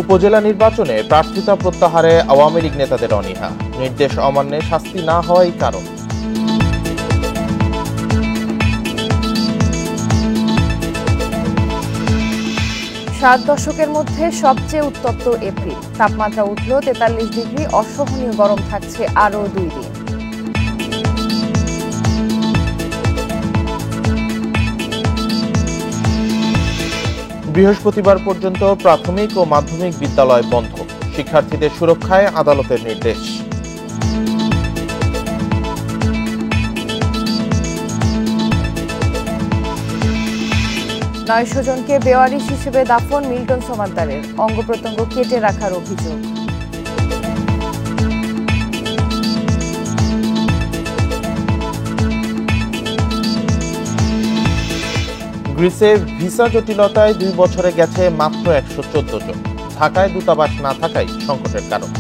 উপজেলা নির্বাচনে প্রার্থিতা প্রত্যাহারে আওয়ামী লীগ নেতাদের অনীহা, নির্দেশ অমান্যে শাস্তি না হওয়াই কারণ। সাত দশকের মধ্যে সবচেয়ে উত্তপ্ত এপ্রিল, তাপমাত্রা উঠল 43 ডিগ্রি, অসহনীয় গরম থাকছে আরও 2 দিন। বৃহস্পতিবার পর্যন্ত প্রাথমিক ও মাধ্যমিক বিদ্যালয় বন্ধ, শিক্ষার্থীদের সুরক্ষায় আদালতের নির্দেশ। নয়শো জনকে বেওয়ারিশ হিসেবে দাফন মিল্টন সমাদ্দারের, অঙ্গ প্রত্যঙ্গ কেটে রাখার অভিযোগ। গ্রিসে ভিসা জটিলতায় 2 বছরে গেছে মাত্র 114 জন, ঢাকায় দূতাবাস না থাকাই সংকটের কারণ।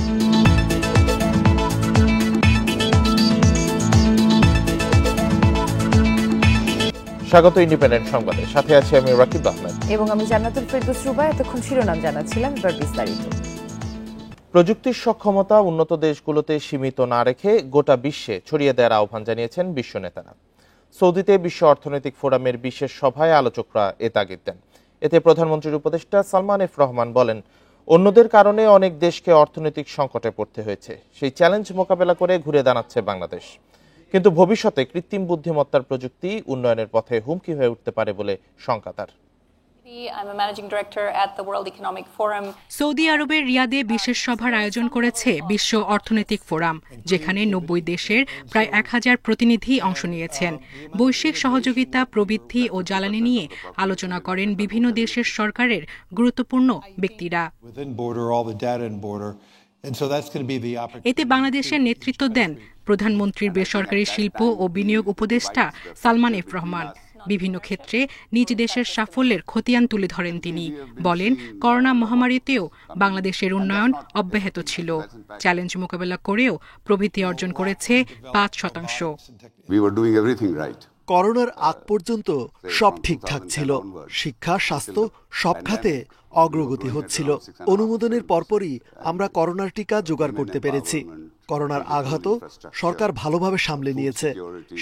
স্বাগত ইন্ডিপেন্ডেন্ট সংবাদে, সাথে আছি আমি রাকিব আহমেদ এবং আমি জান্নাতুল ফেরদৌস রুবা। এতক্ষণ শিরোনাম জানাচ্ছিলাম, এবার বিস্তারিত। প্রযুক্তির সক্ষমতা উন্নত দেশগুলোতে সীমিত না রেখে গোটা বিশ্বে ছড়িয়ে দেওয়ার আহ্বান জানিয়েছেন বিশ্ব নেতারা। সৌদিতে বিশ্ব অর্থনৈতিক ফোরামের বিশেষ সভায় আলোচকরা এ তাগিদ দেন। এতে প্রধানমন্ত্রীর উপদেষ্টা সালমান এফ রহমান বলেন, অন্যদের কারণে অনেক দেশকে অর্থনৈতিক সংকটে পড়তে হয়েছে, সেই চ্যালেঞ্জ মোকাবেলা করে ঘুরে দাঁড়াচ্ছে বাংলাদেশ। কিন্তু ভবিষ্যতে কৃত্রিম বুদ্ধিমত্তার প্রযুক্তি উন্নয়নের পথে হুমকি হয়ে উঠতে পারে বলে শঙ্কা তার। সৌদি আরবের রিয়াদে বিশেষ সভার আয়োজন করেছে বিশ্ব অর্থনৈতিক ফোরাম, যেখানে 90 দেশের প্রায় 1000 প্রতিনিধি অংশ নিয়েছেন। বৈশ্বিক সহযোগিতা, প্রবৃদ্ধি ও জ্বালানি নিয়ে আলোচনা করেন বিভিন্ন দেশের সরকারের গুরুত্বপূর্ণ ব্যক্তিরা। এতে বাংলাদেশের নেতৃত্ব দেন প্রধানমন্ত্রীর বেসরকারি শিল্প ও বিনিয়োগ উপদেষ্টা সালমান এফ রহমান। বিভিন্ন ক্ষেত্রে নিজ দেশের সাফল্যের খতিয়ান তুলে ধরেন তিনি। বলেন, করোনা মহামারীতেও বাংলাদেশের উন্নয়ন অব্যাহত ছিল, চ্যালেঞ্জ মোকাবেলা করেও প্রবৃদ্ধি অর্জন করেছে 5%। করোনার আগ পর্যন্ত সব ঠিকঠাক ছিল, শিক্ষা, স্বাস্থ্য সব খাতে অগ্রগতি হচ্ছিল। অনুমোদনের পরপরই আমরা করোনার টিকা জোগাড় করতে পেরেছি। করোনার আঘাতও সরকার ভালোভাবে সামলে নিয়েছে।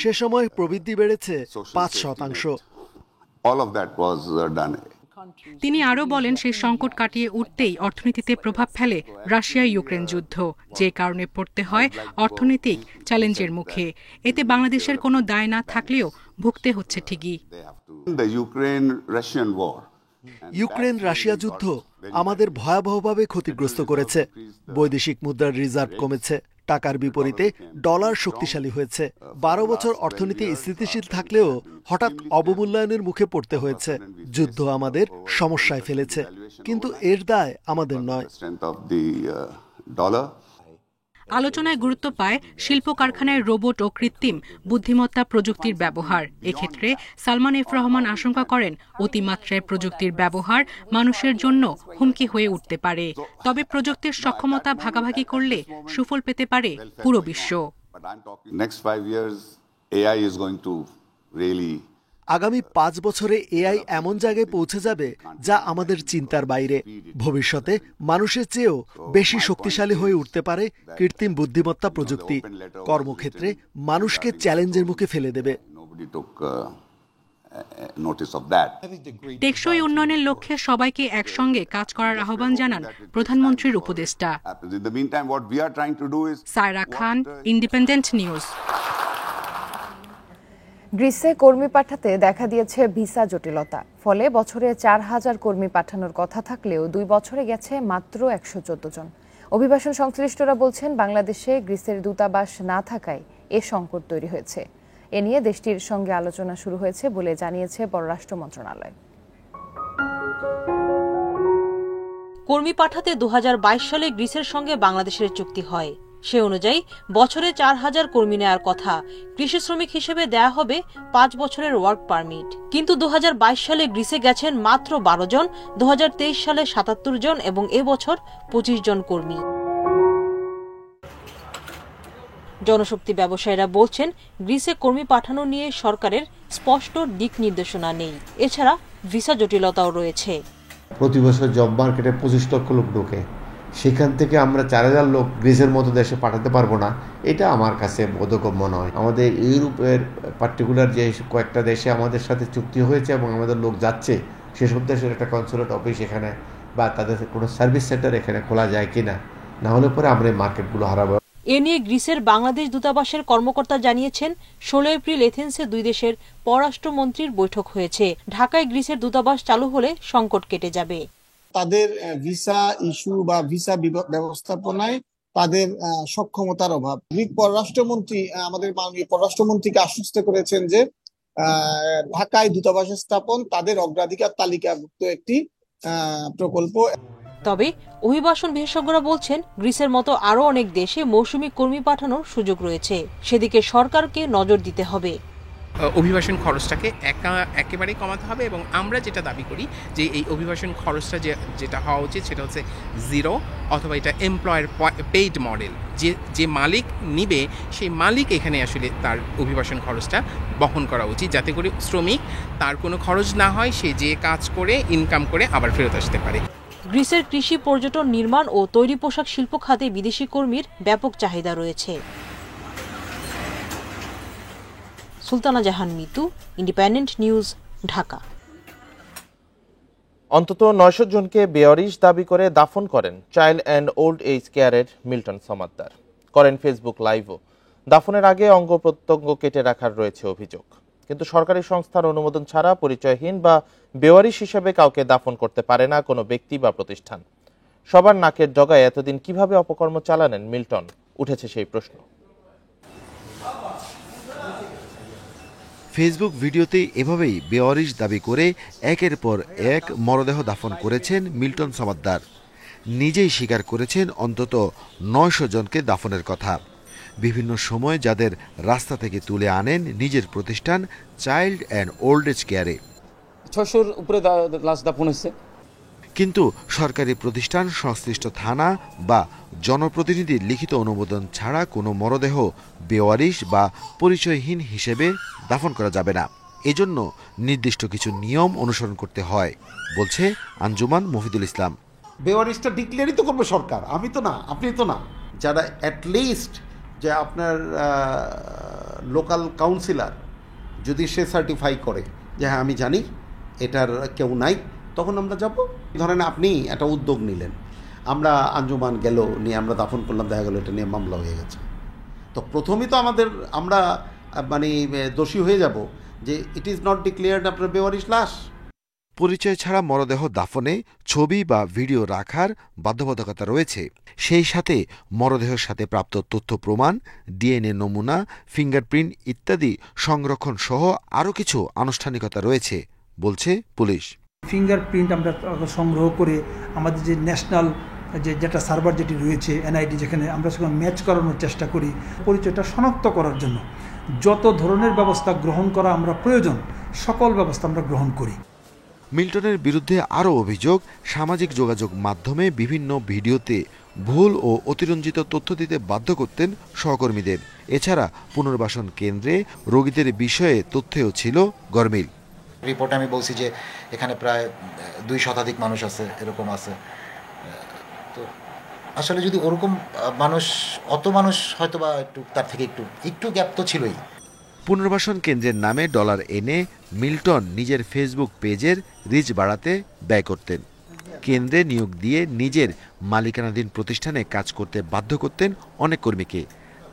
সে সময় প্রবৃদ্ধি বেড়েছে 5%। তিনি আরও বলেন, সেই সংকট কাটিয়ে উঠতেই অর্থনীতিতে প্রভাব ফেলে রাশিয়া ইউক্রেন যুদ্ধ, যে কারণে পড়তে হয় অর্থনৈতিক চ্যালেঞ্জের মুখে। এতে বাংলাদেশের কোনো দায় না থাকলেও ভুগতে হচ্ছে ঠিকই। ইউক্রেন রাশিয়া যুদ্ধ আমাদের ভয়াবহভাবে ক্ষতিগ্রস্ত করেছে। বৈদেশিক মুদ্রার রিজার্ভ কমেছে, টাকার বিপরীতে ডলার শক্তিশালী হয়েছে। 12 বছর অর্থনীতি স্থিতিশীল থাকলেও হঠাৎ অবমূল্যায়নের মুখে পড়তে হয়েছে। যুদ্ধ আমাদের সমস্যায় ফেলেছে, কিন্তু এর দায় আমাদের নয়। আলোচনায় গুরুত্ব পায় শিল্প কারখানায় রোবট ও কৃত্রিম বুদ্ধিমত্তা প্রযুক্তির ব্যবহার। এক্ষেত্রে সালমান এফ রহমান আশঙ্কা করেন, অতিমাত্রায় প্রযুক্তির ব্যবহার মানুষের জন্য হুমকি হয়ে উঠতে পারে। তবে প্রযুক্তির সক্ষমতা ভাগাভাগি করলে সুফল পেতে পারে পুরো বিশ্ব। আগামী 5 বছরে এআই এমন জায়গায় পৌঁছে যাবে যা আমাদের চিন্তার বাইরে। ভবিষ্যতে মানুষের চেয়েও বেশি শক্তিশালী হয়ে উঠতে পারে কৃত্রিম বুদ্ধিমত্তা প্রযুক্তি। কর্মক্ষেত্রে মানুষকে চ্যালেঞ্জের মুখে ফেলে দেবে। টেকসই উন্নয়নের লক্ষ্যে সবাইকে একসঙ্গে কাজ করার আহ্বান জানান প্রধানমন্ত্রীর উপদেষ্টা। সায়রা খান, ইন্ডিপেন্ডেন্ট নিউজ। গ্রিসে কর্মী পাঠাতে দেখা দিয়েছে ভিসা জটিলতা। ফলে বছরে 4000 কর্মী পাঠানোর কথা থাকলেও 2 বছরে গেছে মাত্র 114 জন। অভিবাসন সংশ্লিষ্টরা বলছেন, বাংলাদেশে গ্রিসের দূতাবাস না থাকায় এ সংকট তৈরি হয়েছে। এ নিয়ে দেশটির সঙ্গে আলোচনা শুরু হয়েছে বলে জানিয়েছে পররাষ্ট্র মন্ত্রণালয়। কর্মী পাঠাতে 2022 সালে গ্রিসের সঙ্গে বাংলাদেশের চুক্তি হয়। সে অনুযায়ী বছরে 4000 কর্মী নেওয়ার কথা। কৃষি শ্রমিক হিসেবে দেয়া হবে 5 বছরের ওয়ার্ক পারমিট। কিন্তু 2022 সালে গ্রিসে গেছেন মাত্র 12 জন, 2023 সালে 77 জন এবং এবছর 25 জন কর্মী। জনশক্তি ব্যবসায়ীরা বলছেন, গ্রিসে কর্মী পাঠানো নিয়ে সরকারের স্পষ্ট দিক নির্দেশনা নেই। এছাড়া ভিসা জটিলতাও রয়েছে। প্রতি বছর জব মার্কেটে 25 লক্ষ লোক ঢোকে, সেখান থেকে আমরা 4000 লোক গ্রিসের মতো দেশে পাঠাতে পারবো না, এটা আমার কাছে বোধগম্য নয়। আমাদের ইউরোপের পার্টিকুলার যে কয়েকটা দেশে আমাদের সাথে চুক্তি হয়েছে এবং আমাদের লোক যাচ্ছে, সেসব দেশের একটা কনসুলেট অফিস এখানে বা তাদের কোনো সার্ভিস সেন্টার এখানে খোলা যায় কিনা, না হলে পরে আমরা এই মার্কেটগুলো হারাবো। এ নিয়ে গ্রিসের বাংলাদেশ দূতাবাসের কর্মকর্তা জানিয়েছেন, 16 এপ্রিল এথেন্সে দুই দেশের পররাষ্ট্রমন্ত্রীর বৈঠক হয়েছে। ঢাকায় গ্রিসের দূতাবাস চালু হলে সংকট কেটে যাবে। তাদের ভিসা ইস্যু বা ভিসা ব্যবস্থাপনায় তাদের সক্ষমতার অভাব। গ্রিক পররাষ্ট্রমন্ত্রী আমাদের মাননীয় পররাষ্ট্রমন্ত্রীকে আশ্বস্ত করেছেন যে ঢাকায় দূতাবাস স্থাপন তাদের অগ্রাধিকার তালিকাভুক্ত একটি প্রকল্প। তবে অভিবাসন বিশেষজ্ঞরা বলছেন, গ্রিসের মতো আরও অনেক দেশে মৌসুমী কর্মী পাঠানোর সুযোগ রয়েছে, সেদিকে সরকারকে নজর দিতে হবে। অভিবাসন খরচটাকে একেবারেই কমাতে হবে এবং আমরা যেটা দাবি করি যে এই অভিবাসন খরচটা যেটা হওয়া উচিত সেটা হচ্ছে 0 অথবা এটা এমপ্লয়ার পেইড মডেল, যে মালিক নিবে সেই মালিক এখানে আসলে তার অভিবাসন খরচটা বহন করা উচিত, যাতে করে শ্রমিক তার কোনো খরচ না হয়, সে যে কাজ করে ইনকাম করে আবার ফেরত আসতে পারে। গ্রিসের কৃষি, পর্যটন, নির্মাণ ও তৈরি পোশাক শিল্প খাতে বিদেশি কর্মীর ব্যাপক চাহিদা রয়েছে। সুলতানা জাহান মিতু, ইন্ডিপেন্ডেন্ট নিউজ, ঢাকা। অন্তত 900 জনকে বেওয়ারিশ দাবি করে দাফন করেন চাইল্ড অ্যান্ড ওল্ড এজ কেয়ারের মিল্টন সমাদ্দার। করেন ফেসবুক লাইভও। দাফনের আগে অঙ্গ প্রত্যঙ্গ কেটে রাখার রয়েছে অভিযোগ, কিন্তু সরকারি সংস্থার অনুমোদন ছাড়া পরিচয়হীন বা বেওয়ারিশ হিসেবে কাউকে দাফন করতে পারে না কোনো ব্যক্তি বা প্রতিষ্ঠান। সবার নাকের ডগায় এতদিন কিভাবে অপকর্ম চালালেন মিল্টন, উঠেছে সেই প্রশ্ন। ফেসবুক ভিডিওতে এভাবেই বেওয়ারিশ দাবি করে একের পর এক মরদেহ দাফন করেছেন মিল্টন সমাদ্দার। নিজেই স্বীকার করেছেন অন্তত 900 জনকে দাফনের কথা। বিভিন্ন সময় যাদের রাস্তা থেকে তুলে আনেন নিজের প্রতিষ্ঠান চাইল্ড অ্যান্ড ওল্ড এজ কেয়ারে। 600-র উপরে লাশ দাফন হয়েছে। কিন্তু সরকারি প্রতিষ্ঠান, সংশ্লিষ্ট থানা বা জনপ্রতিনিধির লিখিত অনুমোদন ছাড়া কোনো মরদেহ বেওয়ারিশ বা পরিচয়হীন হিসেবে দাফন করা যাবে না। এজন্য নির্দিষ্ট কিছু নিয়ম অনুসরণ করতে হয়, বলছে আঞ্জুমান মফিদুল ইসলাম। বেওয়ারিশটা ডিক্লেয়ারই তো করবে সরকার, আমি তো না, আপনি তো না। যারা অ্যাটলিস্ট যে আপনার লোকাল কাউন্সিলর যদি সে সার্টিফাই করে যে হ্যাঁ আমি জানি এটার কেউ নাই, তখন আমরা যাব। ধরেন আপনি একটা উদ্যোগ নিলেন, আমরা আঞ্জুমান গেল নিয়ে আমরা দাফন করলাম, দেখা গেল এটা নিয়ে মামলা হয়ে গেছে, তো প্রথমেই তো আমরা মানে দোষী হয়ে যাব যে ইট ইজ নট ডিক্লেয়ার্ড আপনার বেওয়ারিশ লাশ। পরিচয় ছাড়া মরদেহ দাফনে ছবি বা ভিডিও রাখার বাধ্যবাধকতা রয়েছে। সেই সাথে মরদেহের সাথে প্রাপ্ত তথ্য প্রমাণ, ডিএনএ নমুনা, ফিঙ্গারপ্রিন্ট ইত্যাদি সংরক্ষণ সহ আরও কিছু আনুষ্ঠানিকতা রয়েছে, বলছে পুলিশ। ফিঙ্গারপ্রিন্ট আমরা সংগ্রহ করে আমাদের যে ন্যাশনাল যেটা সার্ভার যেটি রয়েছে এনআইডি, যেখানে আমরা সেখানে ম্যাচ করানোর চেষ্টা করি, পরিচয়টা শনাক্ত করার জন্য যত ধরনের ব্যবস্থা গ্রহণ করা আমরা প্রয়োজন সকল ব্যবস্থা আমরা গ্রহণ করি। মিল্টনের বিরুদ্ধে আরও অভিযোগ, সামাজিক যোগাযোগ মাধ্যমে বিভিন্ন ভিডিওতে ভুল ও অতিরঞ্জিত তথ্য দিতে বাধ্য করতেন সহকর্মীদের। এছাড়া পুনর্বাসন কেন্দ্রে রোগীদের বিষয়ে তথ্যেও ছিল গরমিল। রিপোর্টে আমি বলছি যে এখানে প্রায় 2 শতাধিক মানুষ আছে, এরকম আছে। তো আসলে যদি ওরকম অত মানুষ হয়তো বা একটু তার থেকে একটু গ্যাপ তো ছিলই। পুনর্বাসন কেন্দ্রের নামে ডলার এনে মিল্টন নিজের ফেসবুক পেজের রিচ বাড়াতে ব্যয় করতেন। কেন্দ্রে নিয়োগ দিয়ে নিজের মালিকানাধীন প্রতিষ্ঠানে কাজ করতে বাধ্য করতেন অনেক কর্মীকে।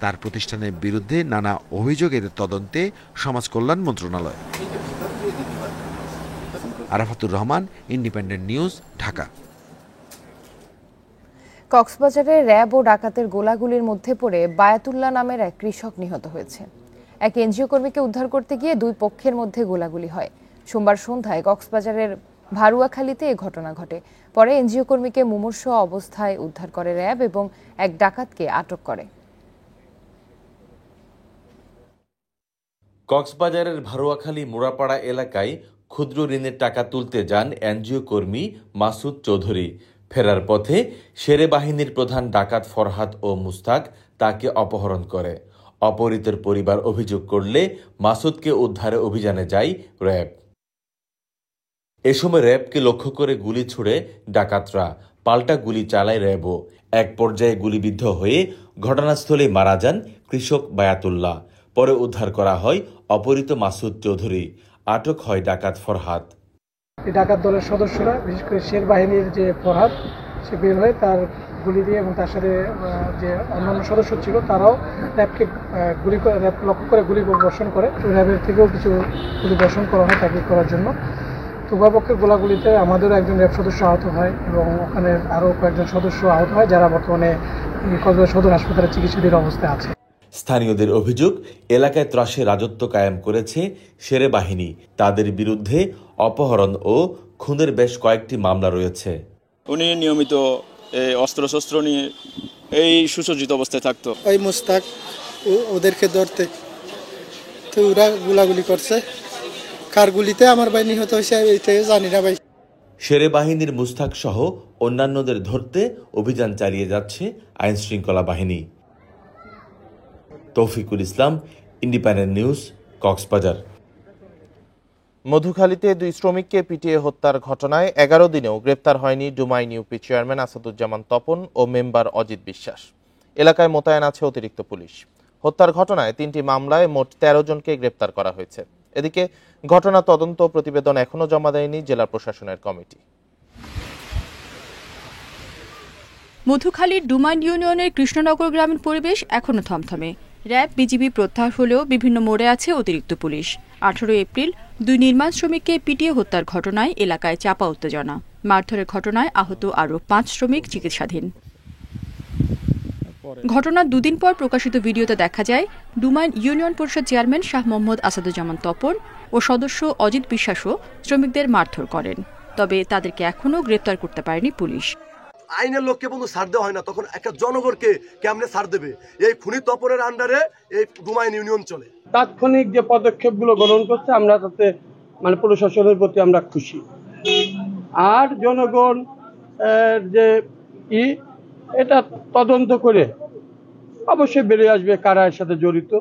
তার প্রতিষ্ঠানের বিরুদ্ধে নানা অভিযোগের তদন্তে সমাজ কল্যাণ মন্ত্রণালয়। Arafatur Rahman, independent News, Dhaka. কক্সবাজারে র্যাব ও ডাকাতের গোলাগুলির মধ্যে পড়ে বায়াতুল্লাহ নামের এক কৃষক নিহত হয়েছে। এক এনজিও কর্মীকে উদ্ধার করতে গিয়ে দুই পক্ষের মধ্যে গোলাগুলি হয়। সোমবার সন্ধ্যায় কক্সবাজারের ভারুয়াখালীতে এ ঘটনা ঘটে। পরে এনজিও কর্মীকে মুমূর্ষ অবস্থায় উদ্ধার করে র্যাব এবং এক ডাকাতকে আটক করে। কক্সবাজারের ভারুয়াখালী মুরাপাড়া এলাকায় ক্ষুদ্র ঋণের টাকা তুলতে যান এনজিও কর্মী মাসুদ চৌধুরী। ফেরার পথে শেরে বাহিনীর প্রধান ডাকাত ফরহাদ ও মুস্তাক তাকে অপহরণ করে। অপহৃতের পরিবার অভিযোগ করলে মাসুদকে উদ্ধারে অভিযানে যায় র্যাব। এ সময় র্যাবকে লক্ষ্য করে গুলি ছুড়ে ডাকাতরা, পাল্টা গুলি চালায় র্যাবও। এক পর্যায়ে গুলিবিদ্ধ হয়ে ঘটনাস্থলে মারা যান কৃষক বায়াতুল্লাহ। পরে উদ্ধার করা হয় অপহৃত মাসুদ চৌধুরী। আটক হয় ডাকাত ফরহাদ। ডাকাত দলের সদস্যরা, বিশেষ করে শের বাহিনীর যে ফরহাদ, সে বের হয়ে তার গুলি দিয়ে এবং তার সাথে যে অন্যান্য সদস্য ছিল তারাও র্যাবকে র্যাব লক্ষ্য করে গুলি বর্ষণ করে। র্যাবের থেকেও কিছু গুলি বর্ষণ করা হয় তাকে করার জন্য। উভয় পক্ষের গোলাগুলিতে আমাদেরও একজন র্যাব সদস্য আহত হয় এবং ওখানে আরও কয়েকজন সদস্য আহত হয়, যারা বর্তমানে কক্সবাজার সদর হাসপাতালে চিকিৎসাধীন অবস্থায় আছে। স্থানীয়দের অভিযোগ, এলাকায় ত্রাসে রাজত্ব কায়েম করেছে শেরে বাহিনী। তাদের বিরুদ্ধে অপহরণ ও খুনের বেশ কয়েকটি মামলা রয়েছে। উনি নিয়মিত অস্ত্রশস্ত্র নিয়ে এই সুসজ্জিত অবস্থায় থাকতো। ওই মুস্তাক ওদেরকে ধরতে তো ওরা গুলাগুলি করছে। কার গুলিতে আমার ভাই নিহত হয়েছে এইটাই জানি না ভাই। শেরে বাহিনীর মুস্তাক সহ অন্যান্যদের ধরতে অভিযান চালিয়ে যাচ্ছে আইন শৃঙ্খলা বাহিনী। তৌফিকুল ইসলাম, ইন্ডিপেন্ডেন্ট নিউজ, কক্সবাজার। মধুখালীতে 2 শ্রমিককে পিটিয়ে হত্যার ঘটনায় 11 দিনেও গ্রেপ্তার হয়নি ডুমাইন ইউপি চেয়ারম্যান আসাদুজ্জামান তপন ও মেম্বার অজিত বিশ্বাস। এলাকায় মোতায়েন আছে অতিরিক্ত পুলিশ। হত্যার ঘটনায় 3টি মামলায় মোট 13 জনকে গ্রেপ্তার করা হয়েছে। এদিকে ঘটনা তদন্ত প্রতিবেদন এখনো জমা দেয়নি জেলা প্রশাসনের কমিটি। মধুখালীর ডুমাইন ইউনিয়নের কৃষ্ণনগর গ্রামীণ পরিবেশ এখনো থমথমে। র্যাব, বিজিবি প্রত্যাহার হলেও বিভিন্ন মোড়ে আছে অতিরিক্ত পুলিশ। 18 এপ্রিল 2 নির্মাণ শ্রমিককে পিটিয়ে হত্যার ঘটনায় এলাকায় চাপা উত্তেজনা। মারধরের ঘটনায় আহত আরও 5 শ্রমিক চিকিৎসাধীন। ঘটনার 2 দিন পর প্রকাশিত ভিডিওতে দেখা যায় ডুমাইন ইউনিয়ন পরিষদ চেয়ারম্যান শাহ মোহাম্মদ আসাদুজ্জামান তপন ও সদস্য অজিত বিশ্বাসও শ্রমিকদের মারধর করেন। তবে তাদেরকে এখনও গ্রেপ্তার করতে পারেনি পুলিশ। আইনের লোককে বন্ধু ছাড় দেওয়া হয় না, তখন একটা জনগণকে কেমনে ছাড় দেবে? এই খুনি তপনের আন্ডারে এই ডুমাইন ইউনিয়ন চলে। তাৎক্ষণিক যে পদক্ষেপগুলো গ্রহণ করছে আমরা তাতে প্রশাসনের প্রতি আমরা খুশি। আর জনগণ যে এটা তদন্ত করে অবশ্যই বেরিয়ে আসবে কারা এর সাথে জড়িত।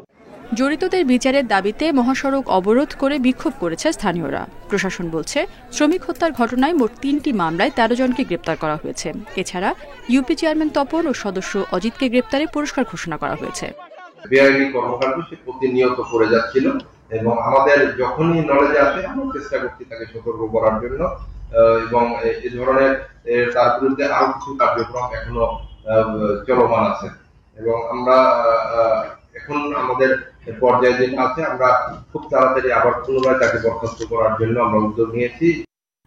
জড়িতদের বিচারের দাবিতে মহাসড়ক অবরোধ করে বিক্ষোভ করেছে স্থানীয়রা। প্রশাসন বলছে শ্রমিক হত্যার ঘটনায় মোট 3টি মামলায় 13 জনকে গ্রেপ্তার করা হয়েছে। এছাড়া ইউপি চেয়ারম্যান তপন ও সদস্য অজিতকে গ্রেপ্তারে পুরস্কার ঘোষণা করা হয়েছে। বেআইনি কর্মকাণ্ড সে প্রতিনিয়ত করে যাচ্ছিল এবং আমাদের যখনই নলেজে আসে আমরা চেষ্টা করছি তাকে সতর্ক করার জন্য এবং এই ধরনের তার বিরুদ্ধে আরো কিছু কার্যক্রম এখনো চলমান আছে এবং আমরা এখন আমাদের পর্যায়ে যেটা আছে আমরা খুব তাড়াতাড়ি আবার পুনরায় তাকে বরখাস্ত করার জন্য আমরা উদ্যোগ নিয়েছি।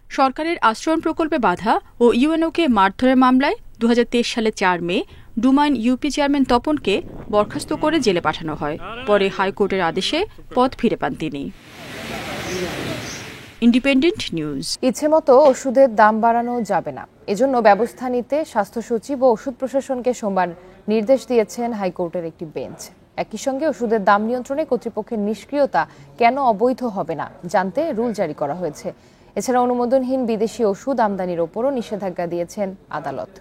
সরকারের আশ্রয়ণ প্রকল্পে বাধা ও ইউএনওকে মারধরের মামলায় 2023 সালে 4 মে ডুমাইন ইউপি চেয়ারম্যান তপনকে বরখাস্ত করে জেলে পাঠানো হয়। পরে হাইকোর্টের আদেশে পদ ফিরে পান তিনি। Independent news. ইচ্ছেমতো ওষুধের দাম বাড়ানো যাবে না, এজন্য ব্যবস্থা নিতে স্বাস্থ্য সচিব ও ওষুধ প্রশাসনকে সোমবার নির্দেশ দিয়েছেন হাইকোর্টের একটি বেঞ্চ। একই সঙ্গে ওষুধের দাম নিয়ন্ত্রণে কর্তৃপক্ষের নিষ্ক্রিয়তা কেন অবৈধ হবে না জানতে রুল জারি করা হয়েছে। এছাড়া অনুমোদনহীন বিদেশি ওষুধ আমদানির ওপরও নিষেধাজ্ঞা দিয়েছেন আদালত।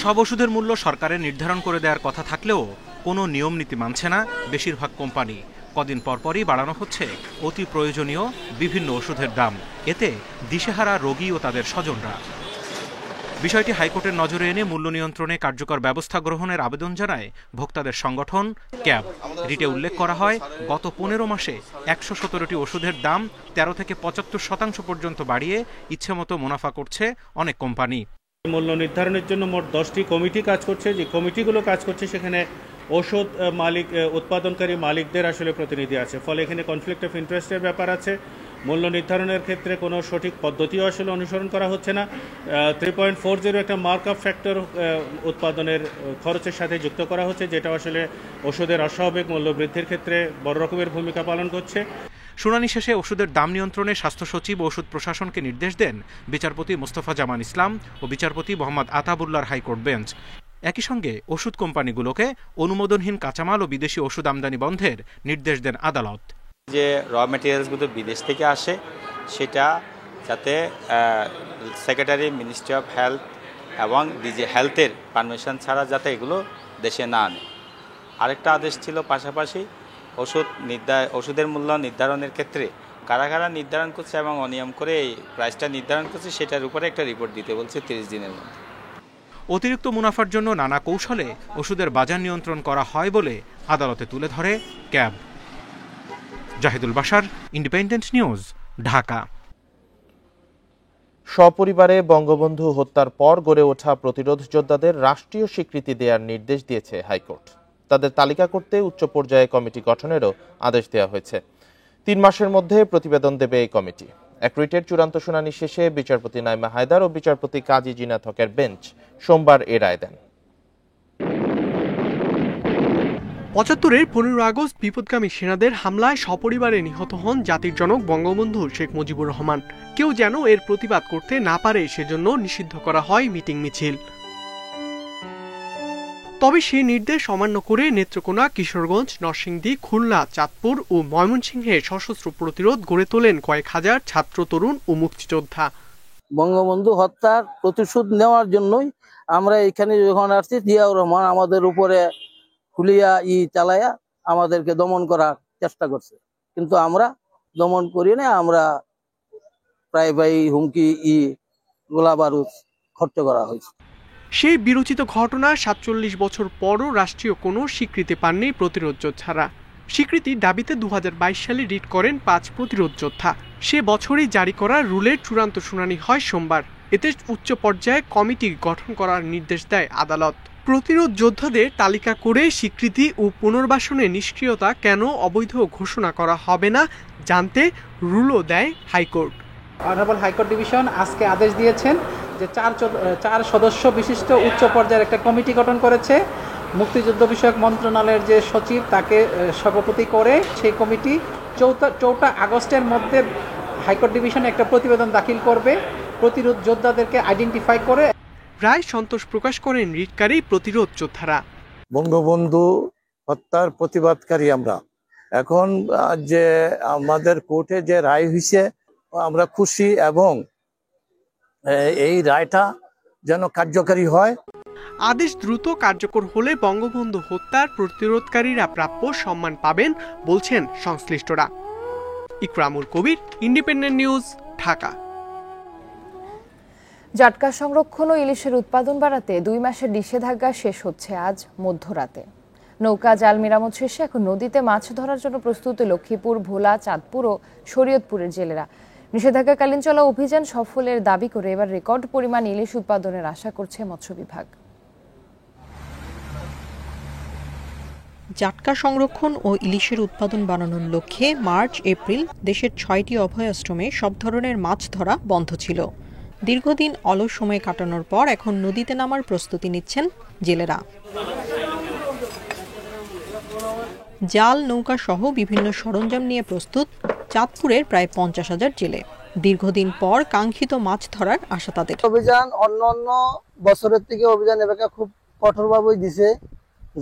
সব ওষুধের মূল্য সরকারের নির্ধারণ করে দেওয়ার কথা থাকলেও কোনো নিয়ম নীতি মানছে না বেশিরভাগ কোম্পানি। কদিন পরপরই বাড়ানো হচ্ছে অতি প্রয়োজনীয় বিভিন্ন ওষুধের দাম। এতে দিশেহারা রোগী ও তাদের স্বজনরা। বিষয়টি হাইকোর্টের নজরে এনে মূল্য নিয়ন্ত্রণে কার্যকর ব্যবস্থা গ্রহণের আবেদন জানায় ভোক্তাদের সংগঠন ক্যাব। রিটে উল্লেখ করা হয়, গত 15 মাসে 117টি ওষুধের দাম 13 থেকে 75% পর্যন্ত বাড়িয়ে ইচ্ছেমতো মুনাফা করছে অনেক কোম্পানি। মূল্য নির্ধারণের জন্য মোট 10টি কমিটি কাজ করছে। যে কমিটিগুলো কাজ করছে সেখানে ওষুধ মালিক উৎপাদনকারী মালিকদের আসলে প্রতিনিধি আছে, ফলে এখানে কনফ্লিক্ট অফ ইন্টারেস্টের ব্যাপার আছে। মূল্য নির্ধারণের ক্ষেত্রে কোনো সঠিক পদ্ধতিও আসলে অনুসরণ করা হচ্ছে না। 3.40 একটা মার্ক আপ ফ্যাক্টর উৎপাদনের খরচের সাথে যুক্ত করা হচ্ছে, যেটা আসলে ওষুধের অস্বাভাবিক মূল্য বৃদ্ধির ক্ষেত্রে বড় রকমের ভূমিকা পালন করছে। শুনানি শেষে ওষুধের দাম নিয়ন্ত্রণে স্বাস্থ্য সচিব ও ওষুধ প্রশাসনকে নির্দেশ দেন বিচারপতি মোস্তফা জামান ইসলাম ও বিচারপতি মোহাম্মদ আতাবুল্লাহর হাইকোর্ট বেঞ্চ। একই সঙ্গে ওষুধ কোম্পানিগুলোকে অনুমোদনহীন কাঁচামাল ও বিদেশি ওষুধ আমদানি বন্ধের নির্দেশ দেন আদালত। যে র ম্যাটেরিয়ালসগুলো বিদেশ থেকে আসে সেটা যাতে সেক্রেটারি, মিনিস্ট্রি অফ হেলথ এবং ডিজি হেলথের পারমিশন ছাড়া যাতে এগুলো দেশে না আনে। আরেকটা আদেশ ছিল পাশাপাশি ওষুধের মূল্য নির্ধারণের ক্ষেত্রে কারা কারা নির্ধারণ করছে এবং অনিয়ম করে এই প্রাইসটা নির্ধারণ করছে সেটার উপরে একটা রিপোর্ট দিতে বলছে 30 দিনের মধ্যে। অতিরিক্ত মুনাফার জন্য নানা কৌশলে ওষুধের বাজার নিয়ন্ত্রণ করা হয় বলে আদালতে তুলে ধরে CAB. Zahidul Bashar, Independent News, Dhaka. সপরিবারে বঙ্গবন্ধু হত্যার পর গড়ে ওঠা প্রতিরোধ যোদ্ধাদের রাষ্ট্রীয় স্বীকৃতি দেওয়ার নির্দেশ দিয়েছে হাইকোর্ট। তাদের তালিকা করতে উচ্চ পর্যায়ে কমিটি গঠনেরও আদেশ দেওয়া হয়েছে। 3 মাসের মধ্যে প্রতিবেদন দেবে এই কমিটি। এক রিটের চূড়ান্ত শুনানি শেষে বিচারপতি নাইমা হায়দার ও বিচারপতি কাজী জিনাত হকের বেঞ্চ সোমবার এ রায় দেন। ৭৫-এর ১৫ আগস্ট বিপদগামী সেনাদের হামলায় সপরিবারে নিহত হন জাতির জনক বঙ্গবন্ধু শেখ মুজিবুর রহমান। কেউ যেন এর প্রতিবাদ করতে না পারে সেজন্য নিষিদ্ধ করা হয় মিটিং মিছিল। তবে সেই নির্দেশ অমান্য করে নেত্রকোনা, কিশোরগঞ্জ, নরসিংদী, খুলনা, চাঁদপুর ও ময়মনসিংহে সশস্ত্র প্রতিরোধ গড়ে তোলেন কয়েক হাজার ছাত্র, তরুণ ও মুক্তিযোদ্ধা। বঙ্গবন্ধু হত্যার প্রতিশোধ নেওয়ার জন্যই আমরা এখানে যখন আসছি, জিয়াউর রহমান আমাদের উপরে খুলিয়া চালায়া আমাদেরকে দমন করার চেষ্টা করছে, কিন্তু আমরা দমন করি না। আমরা প্রায় হুমকি গোলা বারুদ খরচ করা হয়েছে। সেই বিরোচিত ঘটনা ৪৭ বছর পরও রাষ্ট্রীয় কোনো স্বীকৃতি পাননি প্রতিরোধ যোদ্ধারা। স্বীকৃতির দাবিতে ২০২২ সালে রিট করেন 5 প্রতিরোধ যোদ্ধা। সে বছরই জারি করা রুলের চূড়ান্ত শুনানি হয় সোমবার। এতে উচ্চ পর্যায়ে কমিটি গঠন করার নির্দেশ দেয় আদালত। প্রতিরোধ যোদ্ধাদের তালিকা করে স্বীকৃতি ও পুনর্বাসনে নিষ্ক্রিয়তা কেন অবৈধ ঘোষণা করা হবে না জানতে রুলও দেয় হাইকোর্ট। অনারেবল হাইকোর্ট ডিভিশন আজকে আদেশ দিয়েছেন যে 4 সদস্য বিশিষ্ট উচ্চ পর্যায়ের একটা কমিটি গঠন করেছে। মুক্তিযুদ্ধ বিষয়ক মন্ত্রণালয়ের যে সচিব তাকে সভাপতি করে সেই কমিটি 4 আগস্টের মধ্যে হাইকোর্ট ডিভিশনে একটা প্রতিবেদন দাখিল করবে প্রতিরোধ যোদ্ধাদেরকে আইডেন্টিফাই করে। রায় সন্তোষ প্রকাশ করেন রিটকারী প্রতিরোধ যোদ্ধারা। বঙ্গবন্ধু হত্যার প্রতিবাদকারী আমরা। এখন যে আমাদের কোর্টে যে রায় হয়েছে আমরা খুশি এবং এই রায়টা যেন কার্যকারী হয়। আদেশ দ্রুত কার্যকর হলে বঙ্গবন্ধু হত্যার প্রতিরোধকারীরা প্রাপ্য সম্মান পাবেন বলছেন সংশ্লিষ্টরা। ইকরামুল কবির, ইন্ডিপেন্ডেন্ট নিউজ, ঢাকা। জাটকা সংরক্ষণ ও ইলিশের উৎপাদন বাড়াতে 2 মাসের নিষেধাজ্ঞা শেষ হচ্ছে আজ মধ্যরাতে। নৌকা জাল মেরামত শেষে এখন নদীতে মাছ ধরার জন্য প্রস্তুত লক্ষ্মীপুর, ভোলা, চাঁদপুর ও শরীয়তপুরের জেলেরা। নিষেধাজ্ঞাকালীন চলা অভিযান সফলের দাবি করে এবার রেকর্ড পরিমাণ ইলিশ উৎপাদনের আশা করছে মৎস্য বিভাগ। জাটকা সংরক্ষণ ও ইলিশের উৎপাদন বাড়ানোর লক্ষ্যে মার্চ, এপ্রিল দেশের 6টি অভয়াশ্রমে সব ধরনের মাছ ধরা বন্ধ ছিল। দীর্ঘদিন অলস সময় কাটানোর পর এখন নদীতে নামার প্রস্তুতি নিচ্ছেন জেলেরা। জাল, নৌকা সহ বিভিন্ন সরঞ্জাম নিয়ে প্রস্তুত চাঁদপুরের প্রায় 50,000 জেলে। দীর্ঘদিন পর কাঙ্ক্ষিত মাছ ধরার আশা তাদের। অভিযান অন্যান্য বছরের থেকে অভিযান এবার খুব কঠোরভাবেই দিছে,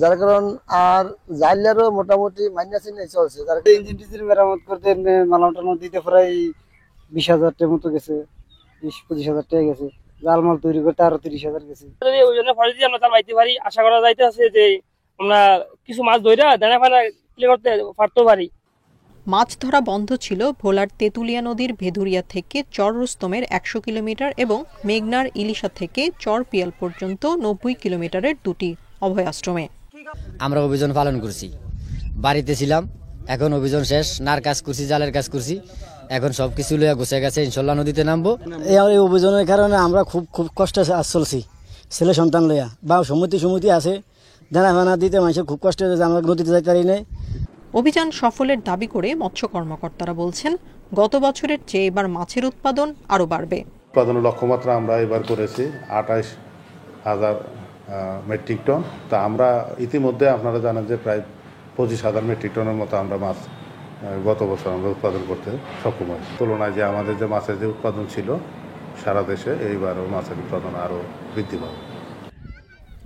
যার কারণ আর জাইলারও মোটামুটি মাইনাসে নিয়ে চলছে। যার ইঞ্জিন টিঞ্জিন মেরামত করতে মালামটা নদীতে প্রায় 20,000 টাকার মতো গেছে, 20-25,000 টাকা গেছে। জাল মাল তৈরি করতে আরো 30,000 গেছে। ওজনে ফলে যদি আমরা জাল বাইতে পারি, আশা করা যাইতে আছে যে আমরা কিছু মাছ ধইরা দানা ফানা ক্লিয়ার করতে পারতে পারি। মাছ ধরা বন্ধ ছিল ভোলার তেঁতুলিয়া নদীর ভেদুরিয়া থেকে চর রুস্তমের 100 কিলোমিটার এবং মেঘনার ইলিশা থেকে চর পিয়াল পর্যন্ত 90 কিলোমিটারের 2টি অভয়াশ্রমে। আমরা অভিযান পালন করছি, বাড়িতে ছিলাম, এখন অভিযান শেষ। নার কাজ করছি, জালের কাজ করছি, এখন সবকিছু লইয়া গুছিয়ে গেছে, ইনশাল্লাহ নদীতে নামবো। এই অভিযানের কারণে আমরা খুব কষ্টে চলছি, ছেলে সন্তান লইয়া বা সমিতি আছে, দানা ফানা দিতে মানুষের খুব কষ্ট হয়েছে, আমরা নদীতে যাইতে পারি নাই। অভিযান সফলের দাবি করে মৎস্য কর্মকর্তারা বলছেন, গত বছরের চেয়ে এবার মাছের উৎপাদন আরও বাড়বে। উৎপাদনের লক্ষ্যমাত্রা আমরা এবার করেছি 28,000 মেট্রিক টন। তা আমরা ইতিমধ্যে আপনারা জানেন যে প্রায় 25,000 মেট্রিক টনের মতো আমরা মাছ গত বছর আমরা উৎপাদন করতে সক্ষম হয়েছি। তুলনায় যে আমাদের যে মাছের যে উৎপাদন ছিল সারা দেশে, এইবারও মাছের উৎপাদন আরও বৃদ্ধি পাবে।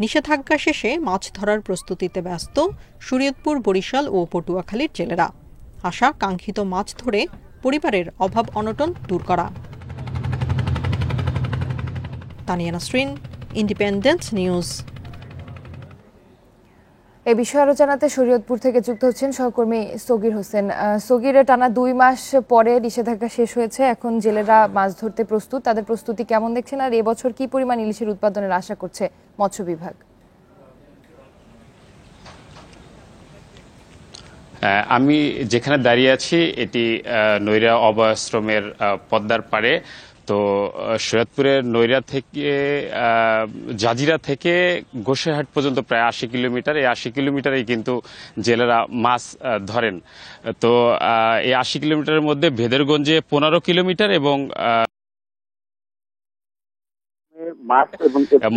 নিষেধাজ্ঞা শেষে মাছ ধরার প্রস্তুতিতে ব্যস্ত শরীয়তপুর, বরিশাল ও পটুয়াখালীর জেলেরা। আশা কাঙ্ক্ষিত মাছ ধরে পরিবারের অভাব অনটন দূর করা। Tania Nasrin, independent news. এই বিষয়ে আরো জানাতে শরীয়তপুর থেকে যুক্ত হচ্ছেন সহকর্মী সগির হোসেন। সগিরে টানা 2 মাস পরে নিষেধাজ্ঞা শেষ হয়েছে, এখন জেলেরা মাছ ধরতে প্রস্তুত। তাদের প্রস্তুতি কেমন দেখছেন, আর এবছর কি পরিমাণ ইলিশের উৎপাদনের আশা করছে মৎস্য বিভাগ? আমি যেখানে দাঁড়িয়ে আছি এটি নৈরা অভয়াশ্রমের পদ্মার পাড়ে। তো শরীয়তপুরের নৈরা থেকে জাজিরা থেকে গোসাইহাট পর্যন্ত প্রায় 80 কিলোমিটার। এই 80 কিলোমিটারেই কিন্তু জেলেরা মাছ ধরেন। তো এই 80 কিলোমিটারের মধ্যে ভেদেরগঞ্জে 15 কিলোমিটার এবং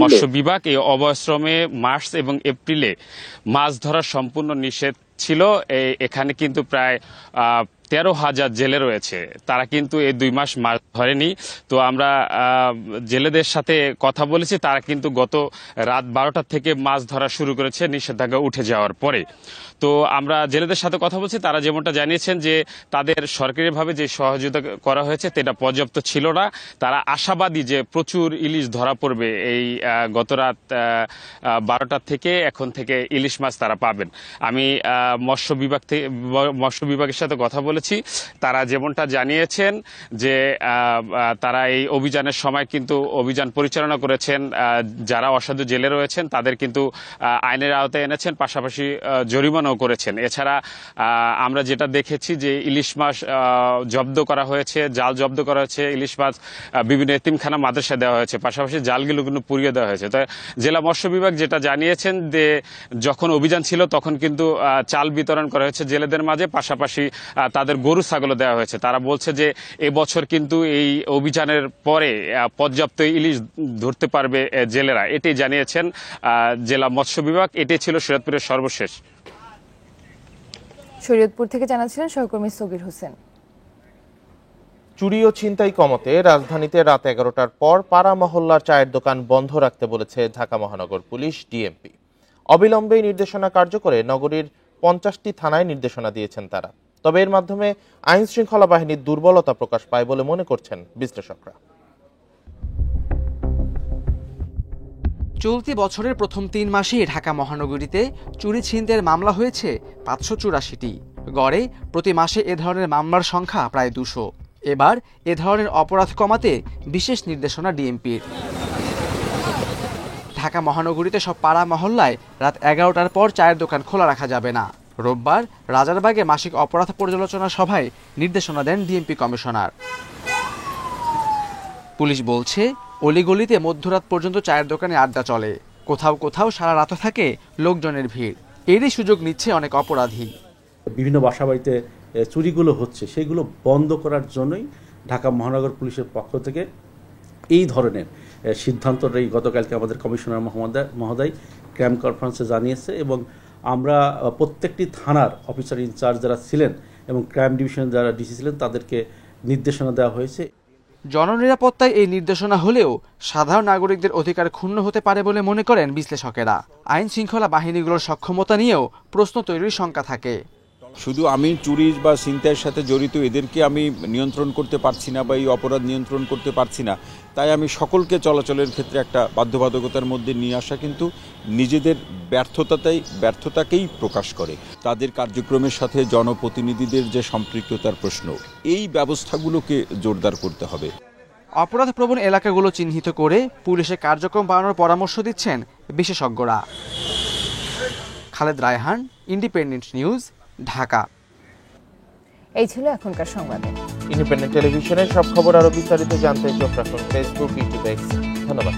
মৎস্য বিভাগ এই অভয়াশ্রমে মার্চ এবং এপ্রিলে মাছ ধরা সম্পূর্ণ নিষেধ ছিল। এখানে কিন্তু প্রায় 13,000 জেলে রয়েছে, তারা কিন্তু এই 2 মাস মাছ ধরেনি। তো আমরা জেলেদের সাথে কথা বলেছি, তারা কিন্তু গত রাত 12টা থেকে মাছ ধরা শুরু করেছে নিষেধাজ্ঞা উঠে যাওয়ার পরে। তো আমরা জেলেদের সাথে কথা বলছি, তারা যেমনটা জানিয়েছেন যে তাদের সরকারিভাবে যে সহযোগিতা করা হয়েছে সেটা পর্যাপ্ত ছিল না। তারা আশাবাদী যে প্রচুর ইলিশ ধরা পড়বে। এই গত রাত 12টা থেকে এখন থেকে ইলিশ মাছ তারা পাবেন। আমি মৎস্য বিভাগের সাথে কথা বলেছি, তারা যেমনটা জানিয়েছেন যে তারা এই অভিযানের সময় কিন্তু অভিযান পরিচালনা করেছেন, যারা অসাধু জেলে রয়েছেন তাদের কিন্তু আইনের আওতায় এনেছেন, পাশাপাশি জরিমানাও করেছেন। এছাড়া আমরা যেটা দেখেছি যে ইলিশ মাছ জব্দ করা হয়েছে, জাল জব্দ করা হয়েছে, ইলিশ মাছ বিভিন্ন এতিমখানা মাদ্রাসায় দেওয়া হয়েছে, পাশাপাশি জালগুলো কিন্তু পুড়িয়ে দেওয়া হয়েছে। তো জেলা মৎস্য বিভাগ যেটা জানিয়েছেন যে যখন অভিযান ছিল তখন কিন্তু চাল বিতরণ করা হয়েছে জেলেদের মাঝে, পাশাপাশি তাদের গরু ছাগলও দেওয়া হয়েছে। তারা বলছে যে এবছর কিন্তু এই অভিযানের পরে পর্যাপ্ত ইলিশ ধরতে পারবে জেলেরা, এটি জানিয়েছেন জেলা মৎস্য বিভাগ। এটি ছিল শরীয়তপুরের সর্বশেষ। শরীয়তপুর থেকে জানাচ্ছিলেন সহকর্মী সগির হোসেন। চুরি ও ছিনতাই কমাতে রাজধানীতে রাত 11টার পর পাড়া মহল্লার চায়ের দোকান বন্ধ রাখতে বলেছে ঢাকা মহানগর পুলিশ ডিএমপি। অবিলম্বে নির্দেশনা কার্যকরে নগরীর 50টি থানায় নির্দেশনা দিয়েছেন তারা। তবে এর মাধ্যমে আইন শৃঙ্খলা বাহিনীর দুর্বলতা প্রকাশ পায় বলে মনে করছেন বিশ্লেষকরা। চলতি বছরের প্রথম 3 মাসে ঢাকা মহানগরীতে চুরি ছিনতাইয়ের মামলা হয়েছে 584টি। গড়ে প্রতি মাসে এ ধরনের মামলার সংখ্যা প্রায় 200। এবার এ ধরনের অপরাধ কমাতে বিশেষ নির্দেশনা ডিএমপির। ঢাকা মহানগরীতে সব পাড়া মহল্লায় রাত 11টার পর চায়ের দোকান খোলা রাখা যাবে না। রোববার রাজারবাগে মাসিক অপরাধ পর্যালোচনা সভায় নির্দেশনা দেন ডিএমপি কমিশনার। পুলিশ বলছে অলিগলিতে মধ্যরাত পর্যন্ত চায়ের দোকানে আড্ডা চলে, কোথাও কোথাও সারা রাত থাকে লোকজনের ভিড়। এরই সুযোগ নিচ্ছে অনেক অপরাধী। বিভিন্ন বাসাবাড়িতে চুরিগুলো হচ্ছে, সেগুলো বন্ধ করার জন্যই ঢাকা মহানগর পুলিশের পক্ষ থেকে এই ধরনের সিদ্ধান্তটাই গতকালকে আমাদের কমিশনার মহোদয় ক্রাইম কনফারেন্সে জানিয়েছে। এবং আমরা প্রত্যেকটি থানার অফিসার ইনচার্জ যারা ছিলেন এবং ক্রাইম ডিভিশনের যারা ডিসি ছিলেন তাদেরকে নির্দেশনা দেওয়া হয়েছে। জননিরাপত্তায় এই নির্দেশনা হলেও সাধারণ নাগরিকদের অধিকার ক্ষুণ্ণ হতে পারে বলে মনে করেন বিশ্লেষকেরা। আইন শৃঙ্খলা বাহিনীগুলোর সক্ষমতা নিয়েও প্রশ্ন তৈরির শঙ্কা থাকে। শুধু আমি চুরি বা ছিনতাইয়ের সাথে জড়িত এদেরকে আমি নিয়ন্ত্রণ করতে পারছি না বা এই অপরাধ নিয়ন্ত্রণ করতে পারছি না, তাই আমি সকলকে চলাচলের ক্ষেত্রে একটা বাধ্যবাধকতার মধ্যে নিয়ে আসা কিন্তু নিজেদের ব্যর্থতাকেই প্রকাশ করে। তাদের কার্যক্রমের সাথে জনপ্রতিনিধিদের যে সম্পৃক্ততার প্রশ্ন, এই ব্যবস্থাগুলোকে জোরদার করতে হবে। অপরাধ প্রবণ এলাকাগুলো চিহ্নিত করে পুলিশের কার্যক্রম বাড়ানোর পরামর্শ দিচ্ছেন বিশেষজ্ঞরা। Khaled Raihan, independent News, Dhaka. এই ছিল এখনকার সংবাদ। ইন্ডিপেন্ডেন্ট টেলিভিশনের সব খবর আরো বিস্তারিত জানতে চোখ রাখুন ফেসবুক, ইউটিউব, এক্স। ধন্যবাদ।